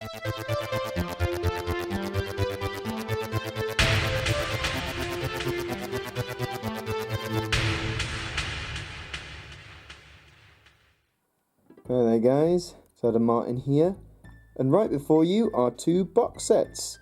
Hi there guys, it's Martyn here, and right before you are two box sets.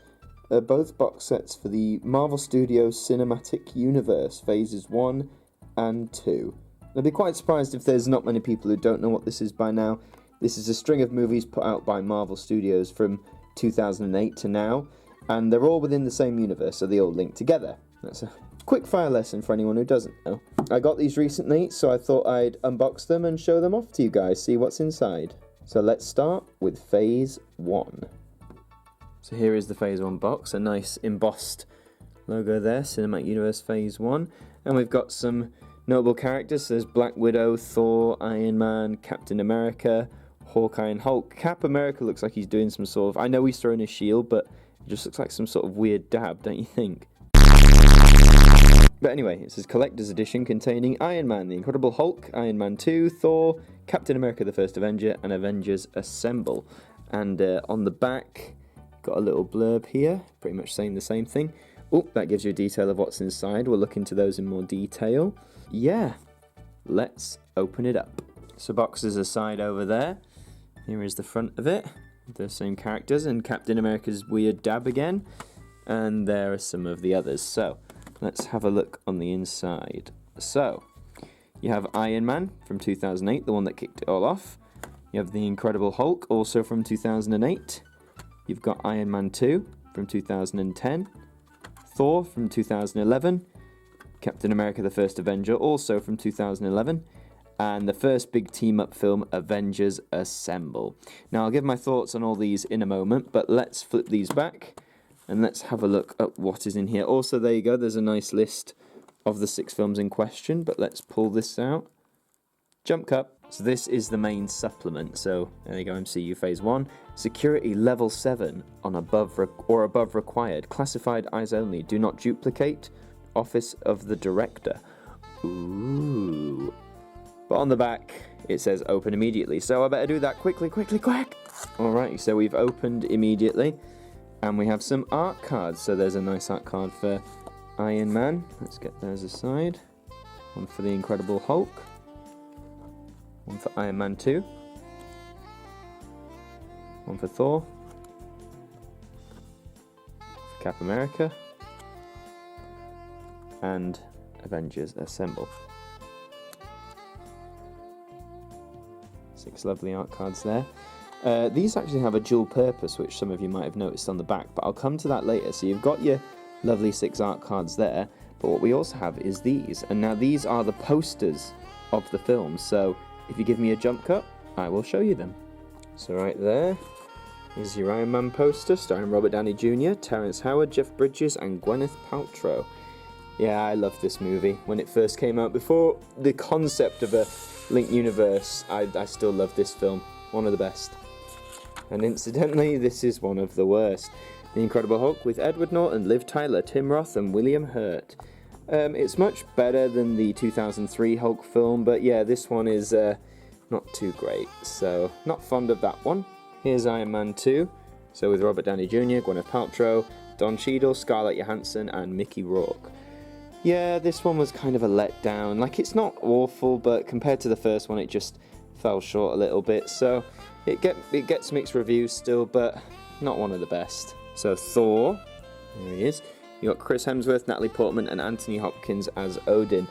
Both box sets for the Marvel Studios Cinematic Universe, Phases 1 and 2. I'd be quite surprised if there's not many people who don't know what this is by now. This is a string of movies put out by Marvel Studios from 2008 to now, and they're all within the same universe, so they all link together. That's a quick fire lesson for anyone who doesn't know. I got these recently, so I thought I'd unbox them and show them off to you guys, see what's inside. So let's start with Phase 1. So here is the Phase 1 box, a nice embossed logo there, Cinematic Universe Phase 1. And we've got some notable characters. There's Black Widow, Thor, Iron Man, Captain America, Hawkeye and Hulk. Cap America looks like he's doing some sort of... I know he's throwing his shield, but it just looks like some sort of weird dab, don't you think? But anyway, it says Collector's Edition containing Iron Man, The Incredible Hulk, Iron Man 2, Thor, Captain America the First Avenger, and Avengers Assemble. And on the back, got a little blurb here, pretty much saying the same thing. Oh, that gives you a detail of what's inside. We'll look into those in more detail. Yeah, let's open it up. So boxes aside over there, here is the front of it. The same characters and Captain America's weird dab again. And there are some of the others. So let's have a look on the inside. So, you have Iron Man from 2008, the one that kicked it all off. You have The Incredible Hulk, also from 2008. You've got Iron Man 2 from 2010. Thor from 2011. Captain America the First Avenger, also from 2011. And the first big team-up film, Avengers Assemble. Now, I'll give my thoughts on all these in a moment, but let's flip these back. And let's have a look at what is in here. Also, there you go, there's a nice list of the 6 films in question, but let's pull this out. Jump cut. So this is the main supplement. So there you go, MCU Phase 1. Security level 7 on above required. Classified eyes only. Do not duplicate. Office of the Director. Ooh. But on the back, it says open immediately. So I better do that quickly. Alright, so we've opened immediately. And we have some art cards. So there's a nice art card for Iron Man. Let's get those aside. One for The Incredible Hulk. One for Iron Man 2. One for Thor. For Cap America. And Avengers Assemble. 6 lovely art cards there. These actually have a dual purpose, which some of you might have noticed on the back, but I'll come to that later. So you've got your lovely 6 art cards there, but what we also have is these. And now these are the posters of the film, so if you give me a jump cut, I will show you them. So right there is your Iron Man poster, starring Robert Downey Jr., Terrence Howard, Jeff Bridges, and Gwyneth Paltrow. Yeah, I loved this movie. When it first came out, before the concept of a linked universe, I still love this film. One of the best. And incidentally, this is one of the worst. The Incredible Hulk with Edward Norton, Liv Tyler, Tim Roth, and William Hurt. It's much better than the 2003 Hulk film, but yeah, this one is not too great, so not fond of that one. Here's Iron Man 2, so with Robert Downey Jr., Gwyneth Paltrow, Don Cheadle, Scarlett Johansson, and Mickey Rourke. Yeah, this one was kind of a letdown. Like, it's not awful, but compared to the first one, it just fell short a little bit, so it gets mixed reviews still, but not one of the best. So Thor, there he is. You got Chris Hemsworth, Natalie Portman, and Anthony Hopkins as Odin.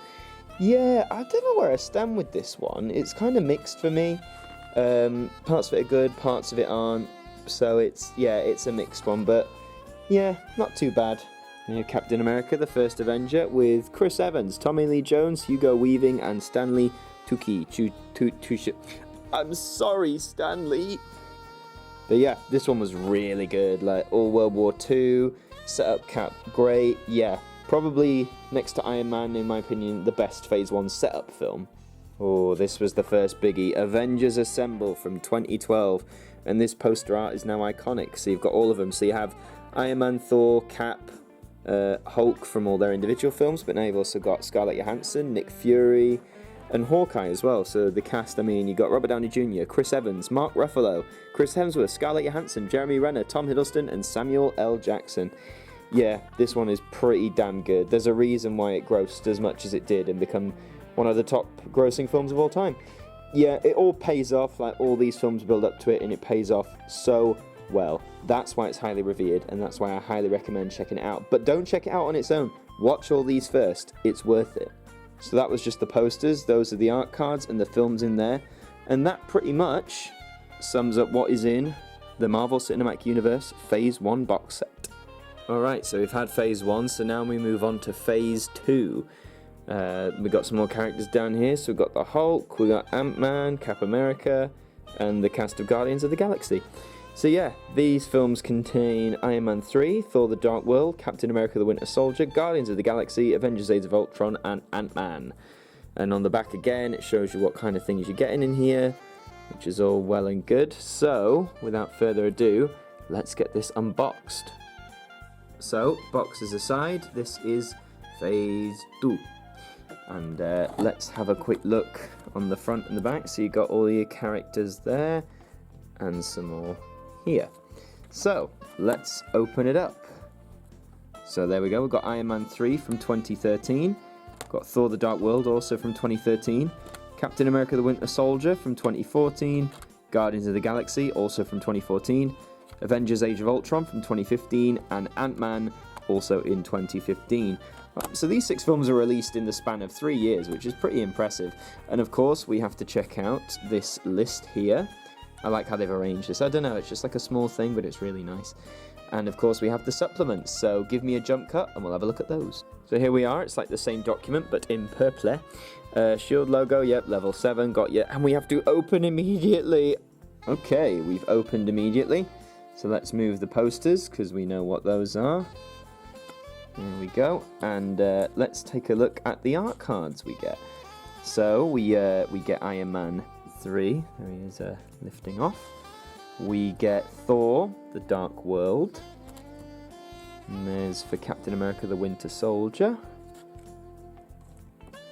Yeah, I don't know where I stand with this one. It's kind of mixed for me. Parts of it are good, parts of it aren't. So it's a mixed one, but yeah, not too bad. You have Captain America, the First Avenger, with Chris Evans, Tommy Lee Jones, Hugo Weaving, and Stanley Tucci. I'm sorry, Stanley. But yeah, this one was really good. Like, all World War II, setup Cap, great. Yeah, probably next to Iron Man, in my opinion, the best Phase 1 setup film. Oh, this was the first biggie. Avengers Assemble from 2012. And this poster art is now iconic. So you've got all of them. So you have Iron Man, Thor, Cap, Hulk from all their individual films. But now you've also got Scarlett Johansson, Nick Fury, And Hawkeye as well, so the cast, I mean, you got Robert Downey Jr., Chris Evans, Mark Ruffalo, Chris Hemsworth, Scarlett Johansson, Jeremy Renner, Tom Hiddleston, and Samuel L. Jackson. Yeah, this one is pretty damn good. There's a reason why it grossed as much as it did and become one of the top grossing films of all time. Yeah, it all pays off, like all these films build up to it, and it pays off so well. That's why it's highly revered, and that's why I highly recommend checking it out. But don't check it out on its own. Watch all these first. It's worth it. So that was just the posters, those are the art cards and the films in there, and that pretty much sums up what is in the Marvel Cinematic Universe Phase 1 box set. Alright, so we've had Phase 1, so now we move on to Phase 2. We've got some more characters down here, so we've got the Hulk, we've got Ant-Man, Cap America, and the cast of Guardians of the Galaxy. So yeah, these films contain Iron Man 3, Thor the Dark World, Captain America the Winter Soldier, Guardians of the Galaxy, Avengers Age of Ultron, and Ant-Man. And on the back again, it shows you what kind of things you're getting in here, which is all well and good. So, without further ado, let's get this unboxed. So, boxes aside, this is Phase 2. And let's have a quick look on the front and the back. So you got all your characters there, and some more here. So let's open it up. So there we go, we've got Iron Man 3 from 2013, got Thor the Dark World also from 2013, Captain America the Winter Soldier from 2014, Guardians of the Galaxy also from 2014, Avengers Age of Ultron from 2015, and Ant-Man also in 2015. So these 6 films are released in the span of 3 years, which is pretty impressive. And of course we have to check out this list here. I like how they've arranged this. I don't know, it's just like a small thing, but it's really nice. And of course we have the supplements, so give me a jump cut and we'll have a look at those. So here we are, it's like the same document, but in purple. Shield logo, yep, level 7, got you. And we have to open immediately. Okay, we've opened immediately. So let's move the posters, because we know what those are. There we go. And let's take a look at the art cards we get. So we get Iron Man 3, there he is lifting off. We get Thor, the Dark World. And there's for Captain America, the Winter Soldier.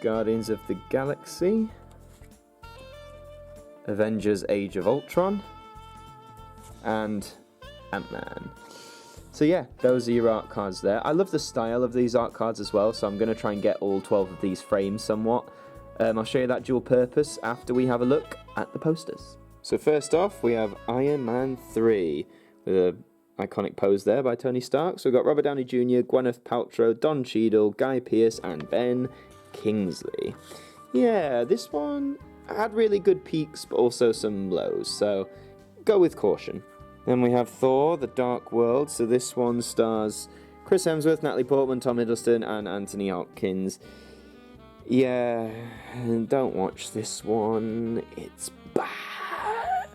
Guardians of the Galaxy. Avengers Age of Ultron. And Ant-Man. So yeah, those are your art cards there. I love the style of these art cards as well, so I'm going to try and get all 12 of these framed somewhat. I'll show you that dual purpose after we have a look at the posters. So first off, we have Iron Man 3, with an iconic pose there by Tony Stark. So we've got Robert Downey Jr., Gwyneth Paltrow, Don Cheadle, Guy Pearce, and Ben Kingsley. Yeah, this one had really good peaks, but also some lows, so go with caution. Then we have Thor, the Dark World. So this one stars Chris Hemsworth, Natalie Portman, Tom Hiddleston, and Anthony Hopkins. Yeah, don't watch this one. It's bad.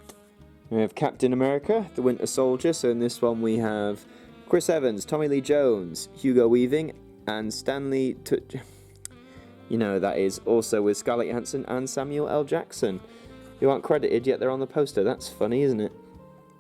We have Captain America, the Winter Soldier. So in this one we have Chris Evans, Tommy Lee Jones, Hugo Weaving, and Stanley you know that is, also with Scarlett Johansson and Samuel L. Jackson, who aren't credited yet they're on the poster. That's funny, isn't it?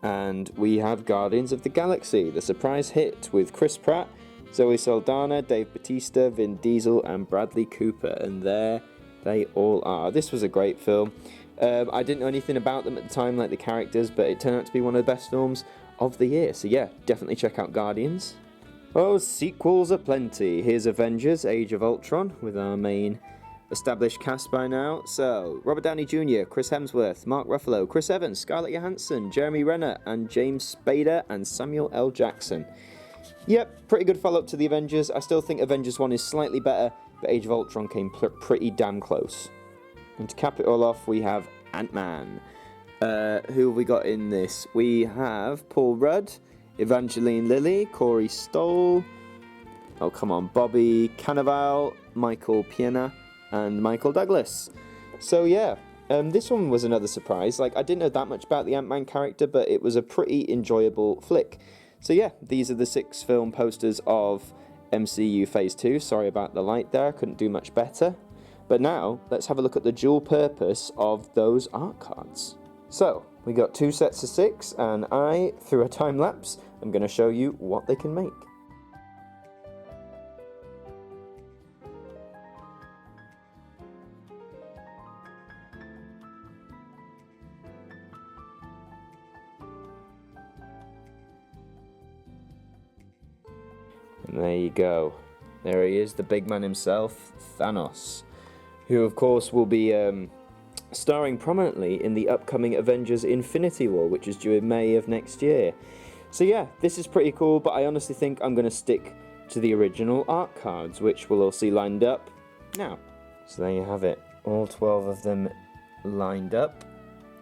And we have Guardians of the Galaxy, the surprise hit with Chris Pratt, Zoe Saldana, Dave Bautista, Vin Diesel, and Bradley Cooper. And there they all are. This was a great film. I didn't know anything about them at the time, like the characters, but it turned out to be one of the best films of the year. So yeah, definitely check out Guardians. Oh, sequels aplenty. Here's Avengers Age of Ultron with our main established cast by now. So, Robert Downey Jr., Chris Hemsworth, Mark Ruffalo, Chris Evans, Scarlett Johansson, Jeremy Renner, and James Spader, and Samuel L. Jackson. Yep, pretty good follow-up to the Avengers. I still think Avengers 1 is slightly better, but Age of Ultron came pretty damn close. And to cap it all off, we have Ant-Man. Who have we got in this? We have Paul Rudd, Evangeline Lilly, Corey Stoll, oh come on, Bobby Cannavale, Michael Pena, and Michael Douglas. So yeah, this one was another surprise. Like, I didn't know that much about the Ant-Man character, but it was a pretty enjoyable flick. So yeah, these are the 6 film posters of MCU Phase 2. Sorry about the light there, I couldn't do much better. But now, let's have a look at the dual purpose of those art cards. So, we got 2 sets of 6, and I, through a time lapse, am going to show you what they can make. And there you go. There he is, the big man himself, Thanos, who of course will be starring prominently in the upcoming Avengers Infinity War, which is due in May of next year. So yeah, this is pretty cool, but I honestly think I'm going to stick to the original art cards, which we'll all see lined up now. So there you have it, all 12 of them lined up.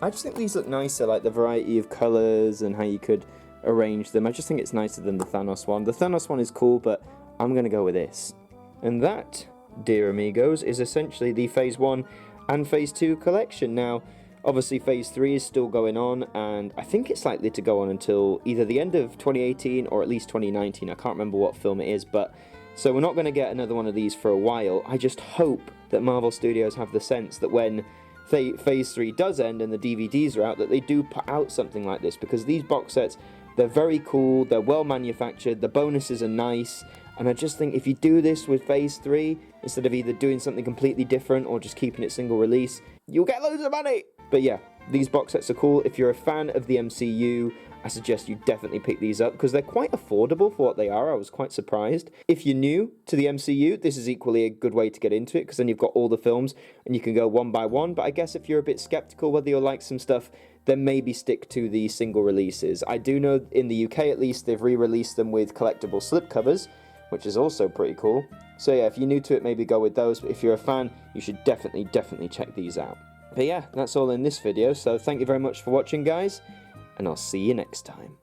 I just think these look nicer, like the variety of colours and how you could arrange them. I just think it's nicer than the Thanos one. The Thanos one is cool, but I'm going to go with this. And that, dear amigos, is essentially the Phase 1 and Phase 2 collection. Now, obviously Phase 3 is still going on, and I think it's likely to go on until either the end of 2018 or at least 2019. I can't remember what film it is, but so we're not going to get another one of these for a while. I just hope that Marvel Studios have the sense that when Phase 3 does end and the DVDs are out, that they do put out something like this, because these box sets, they're very cool, they're well manufactured, the bonuses are nice, and I just think if you do this with Phase 3, instead of either doing something completely different or just keeping it single release, you'll get loads of money! But yeah, these box sets are cool. If you're a fan of the MCU, I suggest you definitely pick these up, because they're quite affordable for what they are. I was quite surprised. If you're new to the MCU, this is equally a good way to get into it, because then you've got all the films and you can go one by one. But I guess if you're a bit skeptical whether you'll like some stuff, then maybe stick to the single releases. I do know in the UK at least, they've re-released them with collectible slipcovers, which is also pretty cool. So yeah, if you're new to it, maybe go with those. But if you're a fan, you should definitely check these out. But yeah, that's all in this video. So thank you very much for watching, guys, and I'll see you next time.